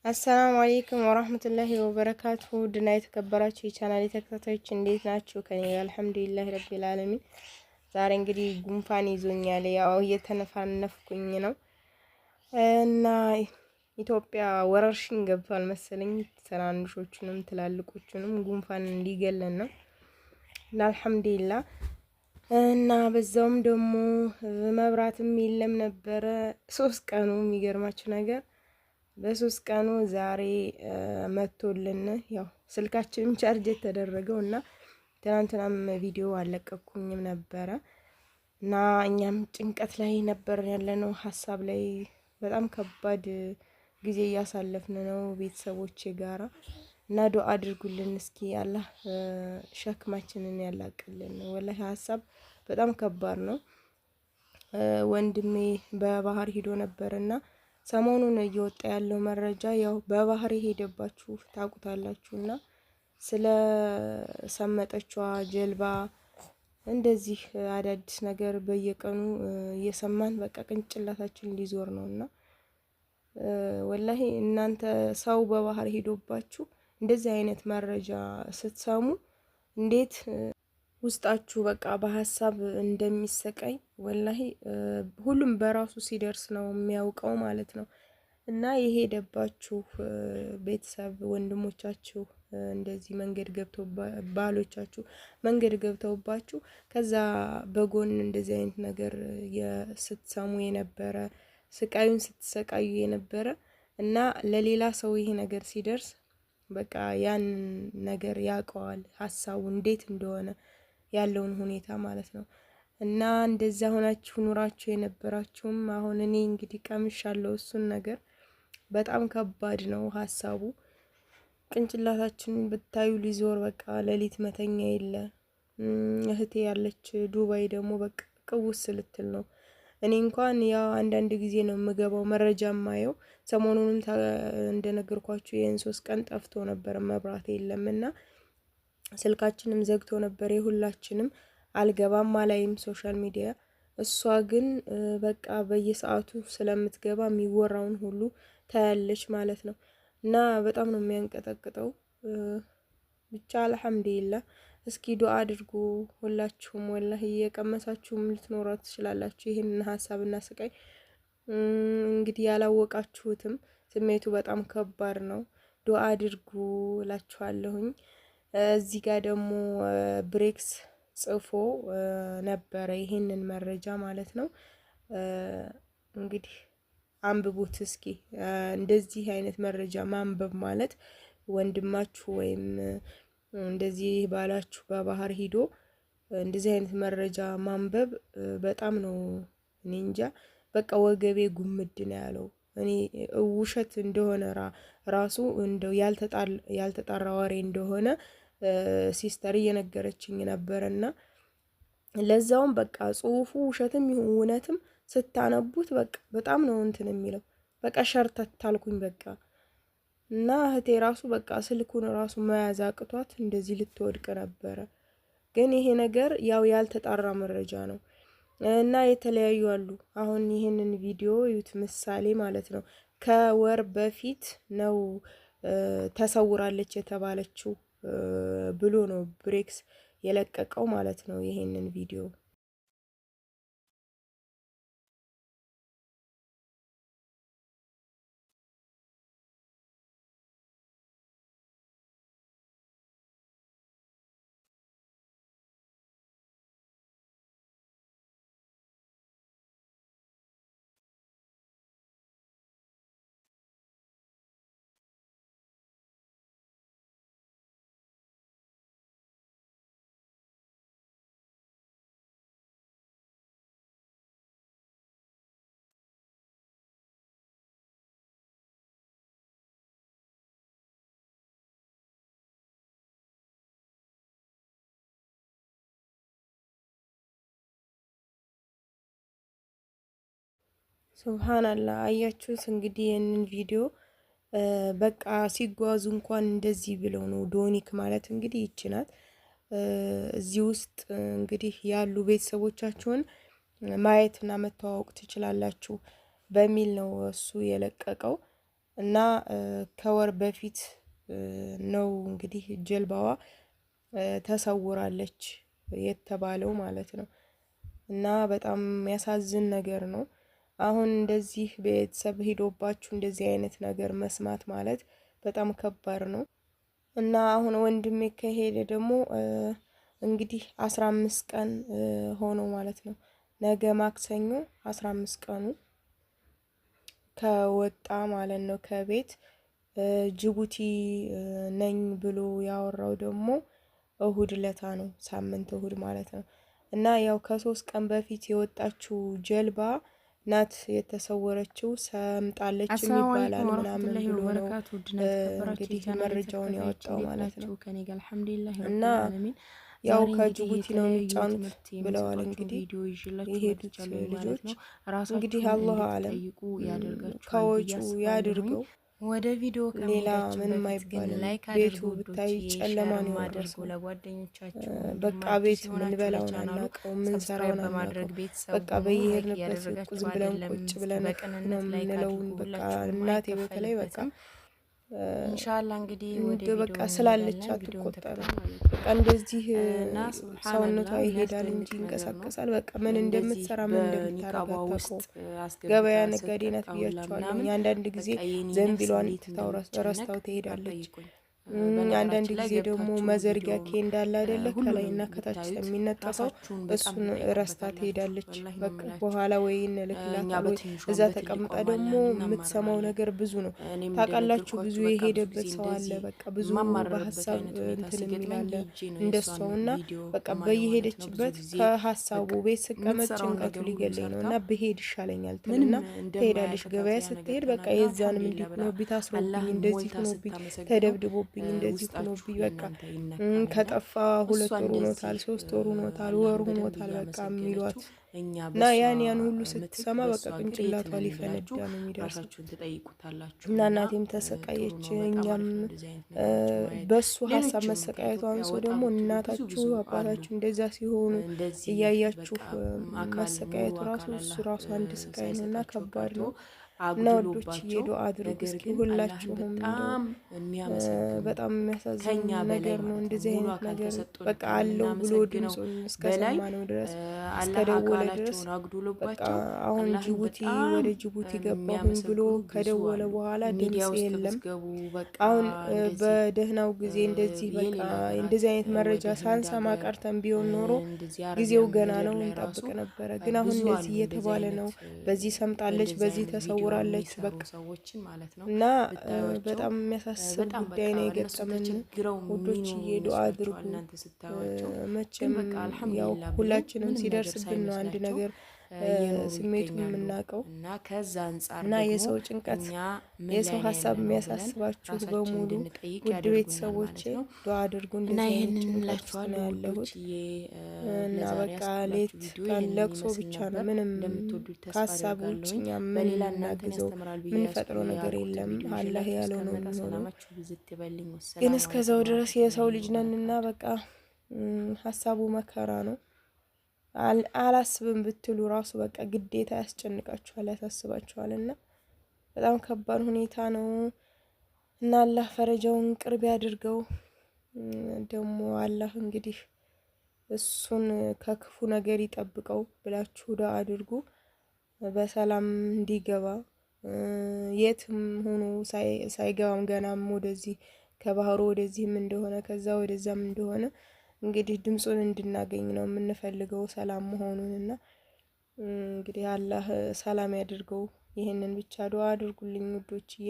አሰላሙ አለይኩም ወራህመቱላሂ ወበረካቱሁ ድና የተከበራችሁ የቻናሌ ተከታታዮች እንዴት ናችሁ? ከኔ ጋር አልሐምዱሊላህ ረቢል ዓለሚን። ዛሬ እንግዲህ ጉንፋን ይዞኛል፣ ያው እየተነፋነፍኩኝ ነው እና ኢትዮጵያ ወረርሽኝ ገብቷል መሰለኝ። ትናንሾቹንም ትላልቆቹንም ጉንፋን ሊገለን ነው እና አልሐምዱሊላህ። እና በዛውም ደግሞ መብራትም የለም ነበረ 3 ቀኑ። የሚገርማችሁ ነገር በ3 ቀኑ ዛሬ መጥቶልን ያው ስልካችንም ቻርጅ የተደረገው እና ትናንትናም ቪዲዮ አለቀኩኝም ነበረ እና እኛም ጭንቀት ላይ ነበር ያለነው፣ ሀሳብ ላይ በጣም ከባድ ጊዜ እያሳለፍን ነው ቤተሰቦቼ ጋራ እና ዱአ አድርጉልን እስኪ አላህ ሸክማችንን ያላቅልን። ወላሂ ሀሳብ በጣም ከባድ ነው። ወንድሜ በባህር ሂዶ ነበርና ሰሞኑን እየወጣ ያለው መረጃ ያው በባህር የሄደባችሁ ታውቁታላችሁና ስለ ሰመጠችዋ ጀልባ እንደዚህ አዳዲስ ነገር በየቀኑ እየሰማን በቃ ቅንጭላታችን ሊዞር ነውና ወላሂ እናንተ ሰው በባህር ሄዶባችሁ እንደዚህ አይነት መረጃ ስትሰሙ እንዴት ውስጣችሁ በቃ በሀሳብ እንደሚሰቃይ ወላሂ ሁሉም በራሱ ሲደርስ ነው የሚያውቀው ማለት ነው። እና የሄደባችሁ ቤተሰብ ወንድሞቻችሁ እንደዚህ መንገድ ገብተው ባሎቻችሁ መንገድ ገብተውባችሁ ከዛ በጎን እንደዚህ አይነት ነገር ስትሰሙ የነበረ ስቃዩን ስትሰቃዩ የነበረ እና ለሌላ ሰው ይሄ ነገር ሲደርስ በቃ ያን ነገር ያውቀዋል ሀሳቡ እንዴት እንደሆነ ያለውን ሁኔታ ማለት ነው። እና እንደዛ ሆናችሁ ኑራችሁ የነበራችሁም አሁን እኔ እንግዲህ ቀምሻለሁ እሱን ነገር። በጣም ከባድ ነው ሀሳቡ። ቅንጭላታችንን ብታዩ ሊዞር በቃ ሌሊት መተኛ የለ። እህቴ ያለች ዱባይ ደግሞ በቃ ቅውስ ልትል ነው። እኔ እንኳን ያው አንዳንድ ጊዜ ነው የምገባው መረጃ ማየው። ሰሞኑንም እንደነገርኳችሁ ይሄን 3 ቀን ጠፍቶ ነበር መብራት የለምና ስልካችንም ዘግቶ ነበር። የሁላችንም አልገባም አላይም ሶሻል ሚዲያ። እሷ ግን በቃ በየሰዓቱ ስለምትገባ የሚወራውን ሁሉ ታያለች ማለት ነው። እና በጣም ነው የሚያንቀጠቅጠው። ብቻ አልሐምዱሊላህ። እስኪ ዱአ አድርጉ ሁላችሁም። ወላሂ እየቀመሳችሁም ልትኖሩ ትችላላችሁ ይሄንን ሀሳብና ስቃይ። እንግዲህ ያላወቃችሁትም ስሜቱ በጣም ከባድ ነው። ዱአ አድርጉ እላችኋለሁኝ። እዚህ ጋር ደግሞ ብሬክስ ጽፎ ነበረ ይሄንን መረጃ ማለት ነው። እንግዲህ አንብቡት እስኪ። እንደዚህ አይነት መረጃ ማንበብ ማለት ወንድማችሁ ወይም እንደዚህ ባላችሁ በባህር ሂዶ እንደዚህ አይነት መረጃ ማንበብ በጣም ነው እኔ እንጃ በቃ ወገቤ ጉምድ ነው ያለው። እኔ ውሸት እንደሆነ ራሱ እንደው ያልተጣራ ወሬ እንደሆነ ሲስተር እየነገረችኝ ነበርና ለዛውም በቃ ጽሁፉ ውሸትም ይሁን እውነትም ስታነቡት በቃ በጣም ነው እንትን የሚለው። በቃ ሸርተት አልኩኝ በቃ። እና እህቴ ራሱ በቃ ስልኩን ራሱ መያዝ አቅቷት እንደዚህ ልትወድቅ ነበረ። ግን ይሄ ነገር ያው ያልተጣራ መረጃ ነው እና የተለያዩ አሉ። አሁን ይሄንን ቪዲዮ ዩት ምሳሌ ማለት ነው ከወር በፊት ነው ተሰውራለች የተባለችው ብሎ ነው ብሬክስ የለቀቀው ማለት ነው ይሄንን ቪዲዮ። ሱብሃንአላህ አያችሁት እንግዲህ ይህንን ቪዲዮ በቃ ሲጓዙ እንኳን እንደዚህ ብለው ነው። ዶኒክ ማለት እንግዲህ ይችናት እዚህ ውስጥ እንግዲህ ያሉ ቤተሰቦቻችሁን ማየትና መተዋወቅ ትችላላችሁ በሚል ነው እሱ የለቀቀው። እና ከወር በፊት ነው እንግዲህ ጀልባዋ ተሰውራለች የተባለው ማለት ነው። እና በጣም የሚያሳዝን ነገር ነው። አሁን እንደዚህ ቤተሰብ ሄዶባችሁ እንደዚህ አይነት ነገር መስማት ማለት በጣም ከባድ ነው። እና አሁን ወንድሜ ከሄደ ደግሞ እንግዲህ 15 ቀን ሆኖ ማለት ነው። ነገ ማክሰኞ 15 ቀኑ ከወጣ ማለት ነው ከቤት። ጅቡቲ ነኝ ብሎ ያወራው ደግሞ እሁድ ለታ ነው፣ ሳምንት እሁድ ማለት ነው። እና ያው ከ3 ቀን በፊት የወጣችው ጀልባ ናት የተሰወረችው፣ ሰምጣለች ይባላል ምናምን ብሎ ነው እንግዲህ መረጃውን ያወጣው ማለት ነው። እና ያው ከጅቡቲ ነው የሚጫኑት ብለዋል እንግዲህ የሄዱት ልጆች። እንግዲህ አላህ አለም ከወጪው ያድርገው። ወደ ቪዲዮ ሌላ ምንም አይባልም። ቤቱ ብታይ ጨለማ ነው የወረሰው። ለጓደኞቻችሁ በቃ ቤት የምንበላውን አናውቀው፣ የምንሰራውን አናውቀው። በቃ በየሄድንበት ዝም ብለን ቁጭ ብለን ነው የምንለውን። በቃ እናቴ በተለይ በቃ ኢንሻአላህ እንግዲህ ወደ በቃ ስላለች አትቆጠርም። በቃ እንደዚህ ሰውነቷ ይሄዳል እንጂ ይንቀሳቀሳል። በቃ ምን እንደምትሰራ ምን እንደምታረጋ አታውቀው። ገበያ ነጋዴ ናት ብያቸዋለሁ። አንዳንድ ጊዜ ዘንቢሏን ትታው ረስታው ትሄዳለች። አንዳንድ ጊዜ ደግሞ መዘርጊያ እንዳለ አይደለ ከላይና ከታች የሚነጠፈው እሱን ረስታ ትሄዳለች። በቃ በኋላ ወይ እንልክላታል ወይ እዛ ተቀምጣ ደግሞ የምትሰማው ነገር ብዙ ነው። ታውቃላችሁ፣ ብዙ የሄደበት ሰው አለ። በቃ ብዙ በሀሳብ እንትን የሚላለ እንደሷውና በቃ በየሄደችበት ከሀሳቡ ቤት ስቀመጥ ጭንቀቱ ሊገለኝ ነው እና ብሄድ ይሻለኛል ትልና ትሄዳለች። ገበያ ስትሄድ በቃ የዛንም እንዲህ ሆኖብኝ፣ ታስሮብኝ፣ እንደዚህ ሆኖብኝ፣ ተደብድቦብኝ፣ እንደዚህ ሆኖብኝ በቃ ከጠፋ 2 ወር ሆኖታል፣ 3 ወር ሆኖታል፣ ወር ሆኖታል በቃ የሚሏት እና ያን ሁሉ ስትሰማ በቃ ቅንጭላቷ ሊፈነዳ ነው የሚደርሰው። እና እናቴም ተሰቃየች። እኛም በሱ ሀሳብ መሰቃየቱ አንሶ ደግሞ እናታችሁ አባታችሁ እንደዛ ሲሆኑ እያያችሁ መሰቃየቱ ራሱ እሱ ራሱ አንድ ስቃይ ነው እና ከባድ ነው። እና ወዶች ዱአ አድርጉ እስኪ ሁላችሁም። በጣም የሚያሳዝን ነገር ነው እንደዚህ አይነት ነገር። በቃ አለው ብሎ ድምፁን እስከሰማ ነው ድረስ እስከደወለ ድረስ በቃ አሁን ጅቡቲ ወደ ጅቡቲ ገባሁኝ ብሎ ከደወለ በኋላ ድምጽ የለም። አሁን በደህናው ጊዜ እንደዚህ በቃ እንደዚህ አይነት መረጃ ሳንሰማ ቀርተን ቢሆን ኖሮ ጊዜው ገና ነው እንጠብቅ ነበረ። ግን አሁን እንደዚህ እየተባለ ነው፣ በዚህ ሰምጣለች፣ በዚህ ተሰውራለች በቃ እና በጣም የሚያሳስብ ጉዳይ ነው የገጠመን። ውዶች ዱአ አድርጉ። መቼም ያው ሁላችንም ሲደርስብን ነው አንድ ነገር ስሜቱ የምናውቀው እና የሰው ጭንቀት የሰው ሀሳብ የሚያሳስባችሁ በሙሉ ውድ ቤተሰቦቼ ዱአ አድርጉ። እንደዚህ ጭንቀት ነው ያለሁት እና በቃ ሌት ቀን ለቅሶ ብቻ ነው። ምንም ከሀሳብ ውጭ እኛ ምን ልናግዘው ምንፈጥረው ነገር የለም። አላህ ያለው ነው የሚሆነው። ግን እስከዛው ድረስ የሰው ልጅ ነንና በቃ ሀሳቡ መከራ ነው። አላስብም ብትሉ ራሱ በቃ ግዴታ ያስጨንቃችኋል፣ ያሳስባችኋል እና በጣም ከባድ ሁኔታ ነው እና አላህ ፈረጃውን ቅርብ ያድርገው። ደግሞ አላህ እንግዲህ እሱን ከክፉ ነገር ይጠብቀው ብላችሁ ዱአ አድርጉ። በሰላም እንዲገባ የትም ሆኖ ሳይገባም ገናም ወደዚህ ከባህሩ ወደዚህም እንደሆነ ከዛ ወደዛም እንደሆነ እንግዲህ ድምፁን እንድናገኝ ነው የምንፈልገው፣ ሰላም መሆኑንና እንግዲህ አላህ ሰላም ያድርገው። ይህንን ብቻ ዱአ አድርጉልኝ ውዶችዬ።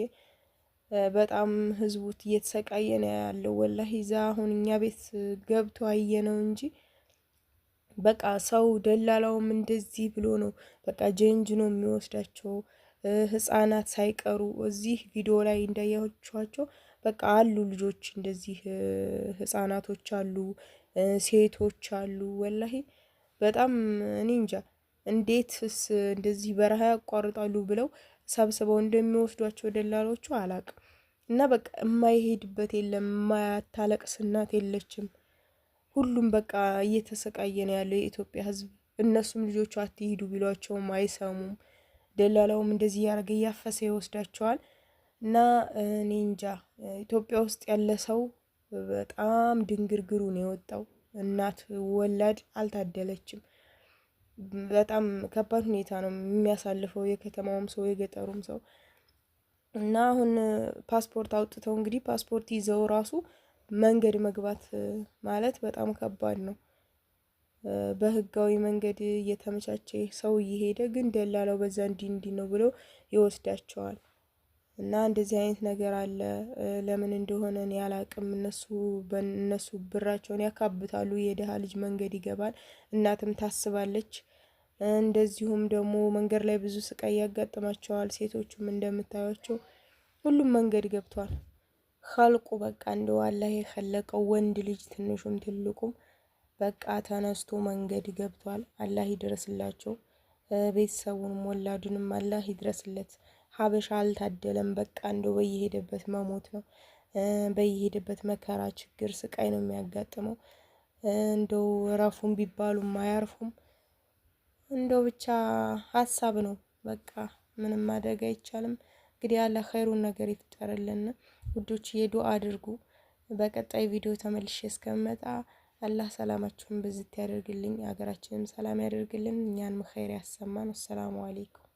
በጣም ህዝቡት እየተሰቃየ ነው ያለው ወላሂ። እዛ አሁን እኛ ቤት ገብቶ አየ ነው እንጂ በቃ ሰው ደላላውም እንደዚህ ብሎ ነው በቃ ጀንጅ ነው የሚወስዳቸው፣ ህፃናት ሳይቀሩ እዚህ ቪዲዮ ላይ እንዳያችኋቸው በቃ አሉ ልጆች እንደዚህ ህፃናቶች አሉ፣ ሴቶች አሉ። ወላሂ በጣም እኔ እንጃ እንዴትስ እንደዚህ በረሃ ያቋርጣሉ ብለው ሰብስበው እንደሚወስዷቸው ደላሎቹ አላቅም። እና በቃ የማይሄድበት የለም፣ የማያታለቅስ እናት የለችም። ሁሉም በቃ እየተሰቃየ ነው ያለው የኢትዮጵያ ህዝብ። እነሱም ልጆቹ አትሄዱ ቢሏቸውም አይሰሙም። ደላላውም እንደዚህ ያደረገ እያፈሰ ይወስዳቸዋል። እና እኔ እንጃ ኢትዮጵያ ውስጥ ያለ ሰው በጣም ድንግርግሩ ነው የወጣው። እናት ወላድ አልታደለችም። በጣም ከባድ ሁኔታ ነው የሚያሳልፈው የከተማውም ሰው የገጠሩም ሰው። እና አሁን ፓስፖርት አውጥተው እንግዲህ ፓስፖርት ይዘው ራሱ መንገድ መግባት ማለት በጣም ከባድ ነው። በህጋዊ መንገድ እየተመቻቸ ሰው እየሄደ ግን ደላላው በዛ እንዲህ ነው ብሎ ይወስዳቸዋል። እና እንደዚህ አይነት ነገር አለ። ለምን እንደሆነ እኔ አላቅም። እነሱ ብራቸውን ያካብታሉ። የድሃ ልጅ መንገድ ይገባል፣ እናትም ታስባለች። እንደዚሁም ደግሞ መንገድ ላይ ብዙ ስቃይ ያጋጥማቸዋል። ሴቶቹም እንደምታዩቸው ሁሉም መንገድ ገብቷል። ኸልቁ በቃ እንደው አላህ የኸለቀው ወንድ ልጅ ትንሹም ትልቁም በቃ ተነስቶ መንገድ ገብቷል። አላህ ይድረስላቸው። ቤተሰቡንም ወላዱንም አላህ ይድረስለት። ሀበሻ አልታደለም። በቃ እንደው በየሄደበት መሞት ነው። በየሄደበት መከራ፣ ችግር፣ ስቃይ ነው የሚያጋጥመው። እንደው ረፉም ቢባሉም አያርፉም። እንደው ብቻ ሀሳብ ነው። በቃ ምንም ማድረግ አይቻልም። እንግዲህ ያለ ኸይሩን ነገር ይፍጠርልን። ውዶች የዱአ አድርጉ። በቀጣይ ቪዲዮ ተመልሼ እስከመጣ አላህ ሰላማችሁን ብዝት ያደርግልኝ፣ ሀገራችንም ሰላም ያደርግልን፣ እኛንም ኸይር ያሰማን። አሰላሙ አለይኩም።